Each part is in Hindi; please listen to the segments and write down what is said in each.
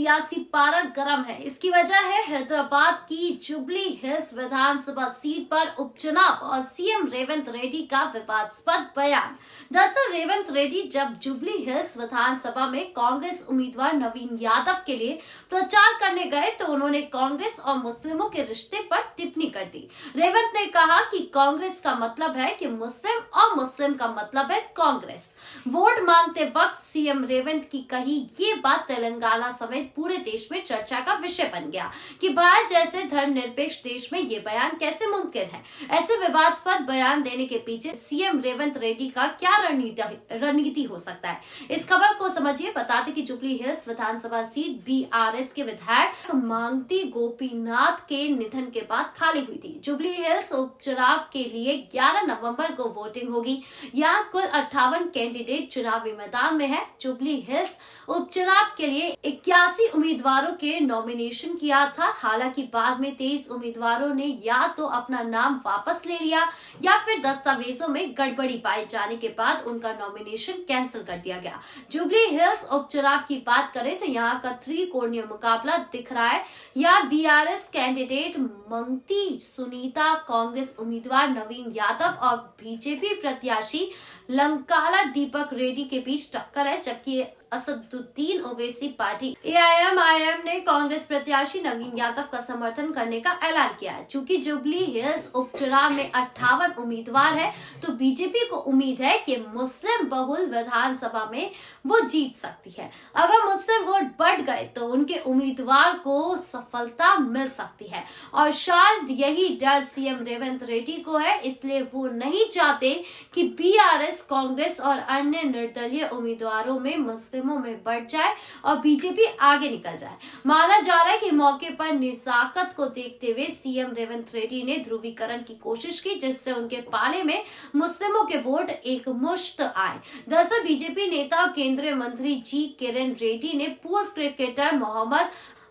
सियासी पारा गर्म है। इसकी वजह है हैदराबाद की जुबली हिल्स विधानसभा सीट पर उपचुनाव और सीएम रेवंत रेड्डी का विवादास्पद बयान। दरअसल रेवंत रेड्डी जब जुबली हिल्स विधानसभा में कांग्रेस उम्मीदवार नवीन यादव के लिए प्रचार करने गए तो उन्होंने कांग्रेस और मुस्लिमों के रिश्ते पर टिप्पणी कर दी। रेवंत ने कहा कि कांग्रेस का मतलब है कि मुस्लिम और मुस्लिम का मतलब है कांग्रेस। वोट मांगते वक्त सीएम रेवंत की कही ये बात तेलंगाना समेत पूरे देश में चर्चा का विषय बन गया कि भारत जैसे धर्मनिरपेक्ष देश में ये बयान कैसे मुमकिन है। ऐसे विवादास्पद बयान देने के पीछे सीएम रेवंत रेड्डी का क्या रणनीति हो सकता है, इस खबर को समझिए। बता दें कि जुबली हिल्स विधानसभा सीट बीआरएस के विधायक मांगती गोपीनाथ के निधन के बाद खाली हुई थी। जुबली हिल्स उपचुनाव के लिए 11 नवंबर को वोटिंग होगी। यहाँ कुल 58 कैंडिडेट चुनावी मैदान में है। जुबली हिल्स उपचुनाव के लिए 81 उम्मीदवारों के नॉमिनेशन किया था। हालांकि बाद में 23 उम्मीदवारों ने या तो अपना नाम वापस ले लिया या फिर दस्तावेजों में गड़बड़ी पाए जाने के बाद उनका नॉमिनेशन कैंसिल कर दिया गया। जुबली हिल्स उपचुनाव की बात करें तो यहाँ का त्रिकोणीय मुकाबला दिख रहा है। यहाँ बीआरएस कैंडिडेट मंगती सुनीता, कांग्रेस उम्मीदवार नवीन यादव और बीजेपी प्रत्याशी लंकाला दीपक रेड्डी के बीच टक्कर है, जबकि असदुद्दीन ओवैसी पार्टी एआईएमआईएम ने कांग्रेस प्रत्याशी नवीन यादव का समर्थन करने का ऐलान किया है। चूंकि जुबली हिल्स उपचुनाव में 58 उम्मीदवार है तो बीजेपी को उम्मीद है कि मुस्लिम बहुल विधानसभा में वो जीत सकती है। अगर मुस्लिम वोट बढ़ गए तो उनके उम्मीदवार को सफलता मिल सकती है और शायद यही डर सीएम रेवंत रेड्डी को है। इसलिए वो नहीं चाहते कि बीआरएस, कांग्रेस और अन्य निर्दलीय उम्मीदवारों में मुस्लिमों में बढ़ जाए और बीजेपी आगे निकल जाए। माना जा रहा है कि मौके पर नेजाकत को देखते हुए सीएम रेवंत रेड्डी ने ध्रुवीकरण की कोशिश की, जिससे उनके पाले में मुस्लिमों के वोट एक मुश्त आए। दरअसल बीजेपी नेता और केंद्रीय मंत्री जी किरण रेड्डी ने पूर्व क्रिकेटर मोहम्मद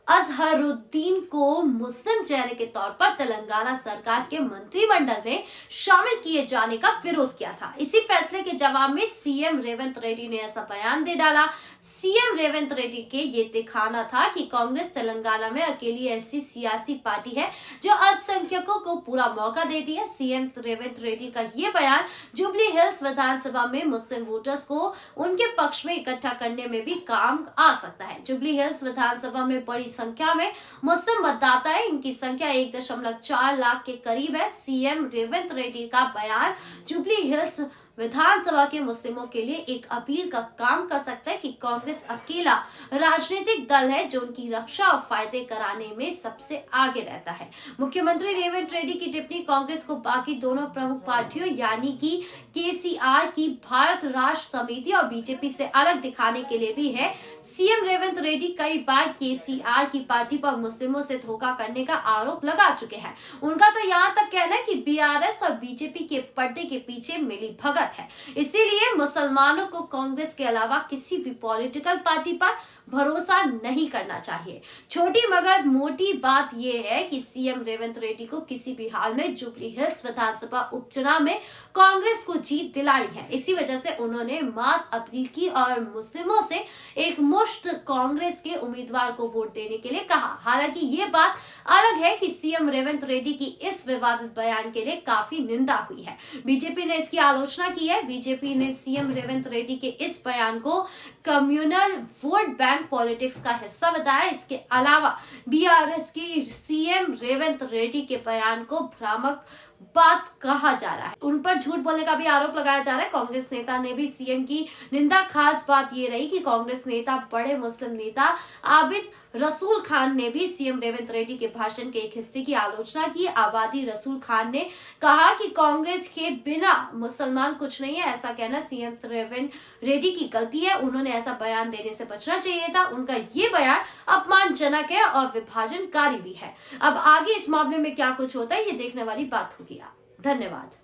अजहरुद्दीन को मुस्लिम चेहरे के तौर पर तेलंगाना सरकार के मंत्रिमंडल में शामिल किए जाने का विरोध किया था। इसी फैसले के जवाब में सीएम रेवंत रेड्डी ने ऐसा बयान दे डाला। सीएम रेवंत रेड्डी के ये दिखाना था कि कांग्रेस तेलंगाना में अकेली ऐसी सियासी पार्टी है जो अल्पसंख्यकों को पूरा मौका देती है। सीएम रेवंत रेड्डी का ये बयान जुबली हिल्स विधानसभा में मुस्लिम वोटर्स को उनके पक्ष में इकट्ठा करने में भी काम आ सकता है। जुबली हिल्स विधानसभा में बड़ी संख्या में मुस्लिम मतदाता है। इनकी संख्या 1.4 लाख के करीब है। सीएम रेवंत रेड्डी का बयान जुबली हिल्स विधानसभा के मुस्लिमों के लिए एक अपील का काम कर सकता है कि कांग्रेस अकेला राजनीतिक दल है जो उनकी रक्षा और फायदे कराने में सबसे आगे रहता है। मुख्यमंत्री रेवंत रेड्डी की टिप्पणी कांग्रेस को बाकी दोनों प्रमुख पार्टियों यानी कि केसीआर की भारत राष्ट्र समिति और बीजेपी से अलग दिखाने के लिए भी है। सीएम रेवंत रेड्डी कई बार केसीआर की पार्टी पर मुस्लिमों से धोखा करने का आरोप लगा चुके हैं। उनका तो यहाँ तक कहना है कि बीआरएस और बीजेपी के पर्दे के पीछे मिली भगत है। इसीलिए मुसलमानों को कांग्रेस के अलावा किसी भी पॉलिटिकल पार्टी पर भरोसा नहीं करना चाहिए। छोटी मगर मोटी बात यह है कि सीएम रेवंत रेड्डी को किसी भी हाल में जुबली हिल्स विधानसभा उपचुनाव में कांग्रेस को जीत दिलाई है। इसी वजह से उन्होंने मास अपील की और मुस्लिमों से एक मुश्त कांग्रेस के उम्मीदवार को वोट देने के लिए कहा। हालांकि ये बात अलग है कि सीएम रेवंत रेड्डी की इस विवादित बयान के लिए काफी निंदा हुई है। बीजेपी ने इसकी आलोचना की है। बीजेपी ने सीएम रेवंत रेड्डी के इस बयान को कम्युनल वोट बैंक पॉलिटिक्स का हिस्सा बताया। इसके अलावा बीआरएस की सीएम रेवंत रेड्डी के बयान को भ्रामक बात कहा जा रहा है। उन पर झूठ बोलने का भी आरोप लगाया जा रहा है। कांग्रेस नेता ने भी सीएम की निंदा। खास बात ये रही कि कांग्रेस नेता बड़े मुस्लिम नेता आबिद रसूल खान ने भी सीएम रेवंत रेड्डी के भाषण के एक हिस्से की आलोचना की। आबादी रसूल खान ने कहा कि कांग्रेस के बिना मुसलमान कुछ नहीं है। ऐसा कहना सीएम रेवंत रेड्डी की गलती है। उन्होंने ऐसा बयान देने से बचना चाहिए था। उनका ये बयान अपमानजनक है और विभाजनकारी भी है। अब आगे इस मामले में क्या कुछ होता है ये देखने वाली बात होगी। धन्यवाद।